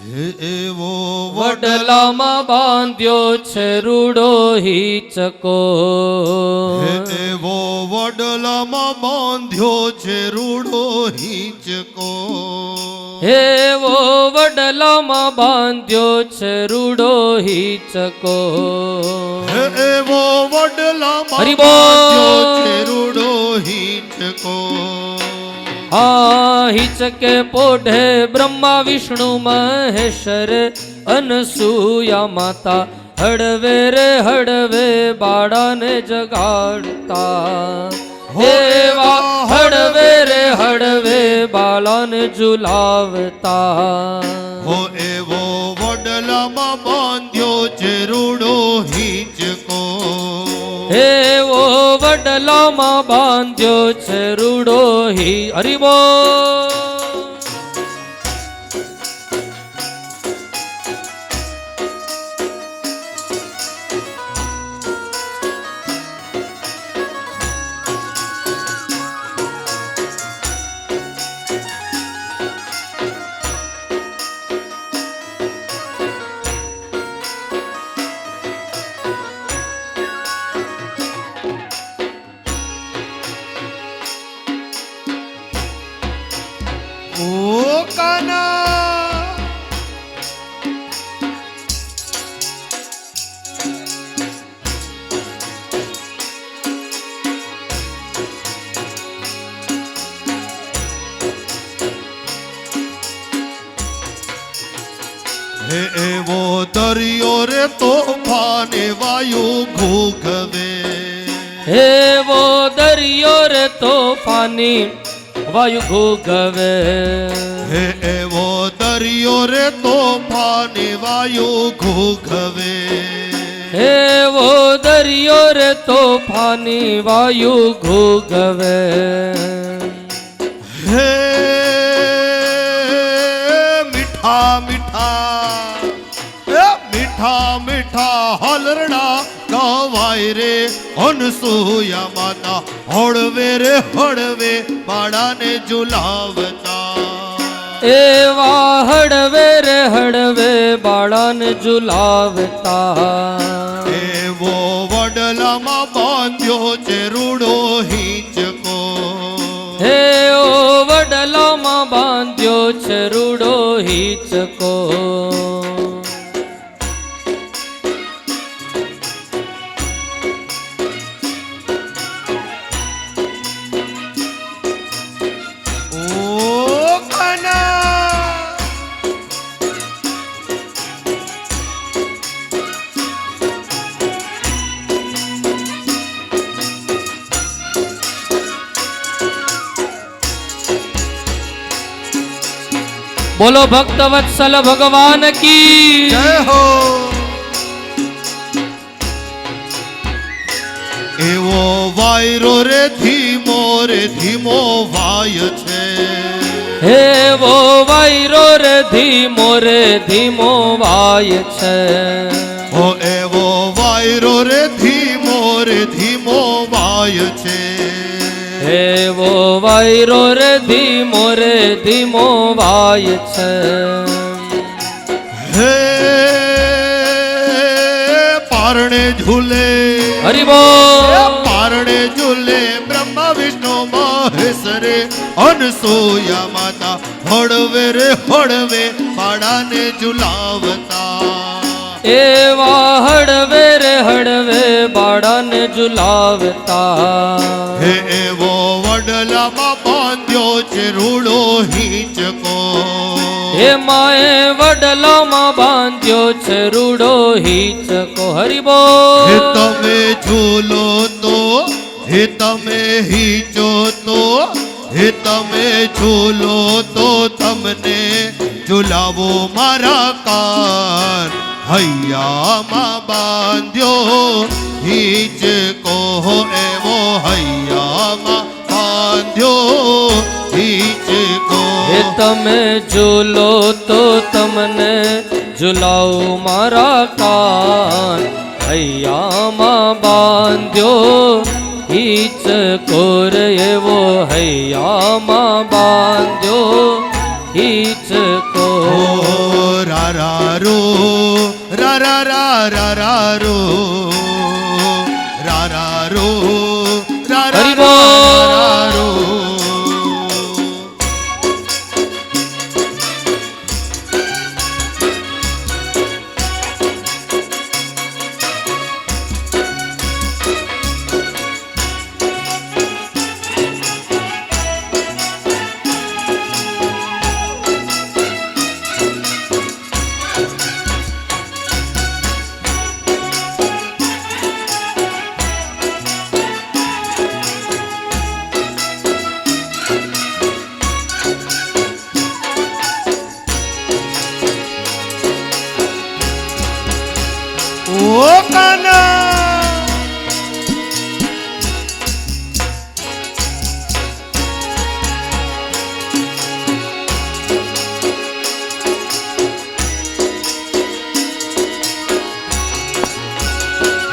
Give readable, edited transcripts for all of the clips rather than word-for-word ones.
એવો વડલામાં બાંધ્યો છે રૂડો હિચકો. એવો વડલામાં બાંધ્યો છે રૂડો હિંચકો. એવો વડલામાં બાંધ્યો છે રૂડો હિચકો. એવો વડલામાં હરિ બોલ. બાંધ્યો છે રૂડો હિંચકો. આ હિચકે પોઢે બ્રહ્મા વિષ્ણુ મહેશ્વર અનસૂયા માતા હળવે રે હળવે બાળાને જગાડતા. એવા હળવે રે હળવે બાળાને ઝુલાવતા. હો એવો વડલામાં બાંધ્યો છે રૂડો હિંચકો. એવો વડલામાં બાંધ્યો છે રૂડો હરિ બોલ. ઓ કાના હે એવો દરિયો રે તોફાને વાયુ ઘૂઘવે. એવો દરિયો રે તોફાની વાયુ ઘૂઘવે. હે એવો દરિયો રે તોફાને વાયુ ઘૂઘવે. એવો દરિયો રે તોફાની વાયુ ઘૂઘવે. હે મીઠા મીઠા મીઠા મીઠા હલરડા ગવાય રે અનસૂયા માતા હળવે રે હળવે બાળાને ઝુલાવતા. એવા હળવે રે હળવે બાળાને ઝુલાવતા. એવો વડલામાં બાંધ્યો છે રૂડો હિંચકો. એવો વડલામાં બાંધ્યો છે રૂડો હિચકો. ઓ કાના બોલો ભક્ત વત્સલ ભગવાન કી જય હો. એવો વાયરો રે ધીમો વાય છે. એવો વાયરો રે ધીમો વાય છે. ઓ એવો વાયરો રે ધીમો વાય છે. એવો વાયરો રે ધીમો વાય છે. હે પારણે ઝૂલે હરિ બોલ. પારણે ઝૂલે બ્રહ્મા વિષ્ણુ મહેશ્વરે અનસૂયા માતા હળવે રે હળવે બાળાને ઝુલાવતા. એવા હળવે રે હળવે બાળાને ઝુલાવતા. હે એવો વડલામાં બાંધ્યો છે રૂડો હિંચકો. હે માએ વડલામાં બાંધ્યો છે રૂડો હિચકો. હરિ બોલ. હે તમે ઝૂલો તો હે તમે હિંચો તો હે તમે ઝૂલો તો તમને ઝુલાવો મારા કાન. હૈયામાં બાંધ્યો હિંચકો. એવો હૈયામાં બાંધ્યો હિંચકો. હે તમે ઝૂલો તો તમને ઝુલાવું મારા કાન. હૈયામાં બાંધ્યો હિચકો રે એવો હૈયામાં બાંધ્યો હિચકો. રો રા રા રા રા રા રો રા રા રો રા રા હરિ બોલ. રા રો. ઓ કાના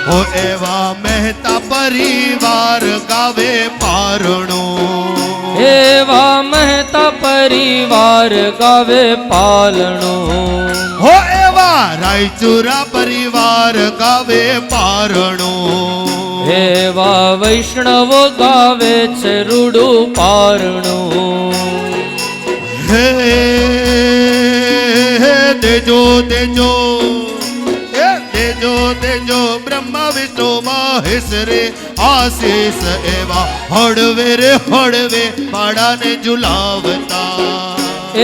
ઓ એવા મહેતા પરિવાર ગાવે પારણો એવા મહેતા પરિવાર ગાવે પાલણો હો એવા રાયચુરા પરિવાર ગાવે પારણો એવા વૈષ્ણવો ગાવે છે રૂડું પારણું હે દેજો દેજો હે દેજો દેજો બ્રહ્મા વિષ્ણુ મહેશ્વરે આશીષ એવા હળવે રે હળવે બાળાને ઝુલાવતા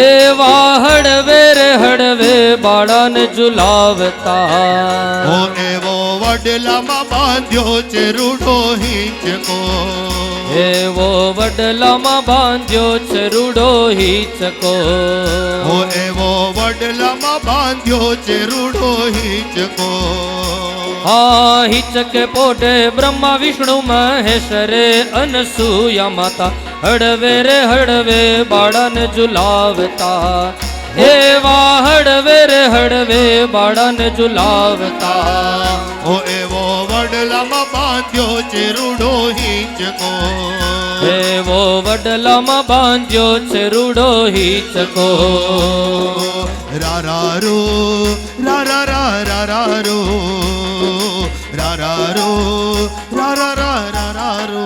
એવા હળવે રે હળવે બાળાને ઝુલાવતા ઓ એવો વડલામાં બાંધ્યો છે રૂડો હિંચકો એવો વડલામાં બાંધ્યો છે રૂડો હિંચકો ઓ એવો વડલામાં બાંધ્યો છે રૂડો હિંચકો હા હિંચકે પોઢે બ્રહ્મા વિષ્ણુ મહેશ રે અનસૂયા માતા હળવે રે હળવે બાળાને ઝુલાવતા એવા હળવે રે હળવે બાળાને ઝુલાવતા ઓ એવો વડલામાં બાંધ્યો છે રૂડો હિંચકો એવો વડલામાં બાંધ્યો છે રૂડો હિંચકો રા રા રો રા રા રા રા રા રો રા રા રો રા રા રા રા રા રો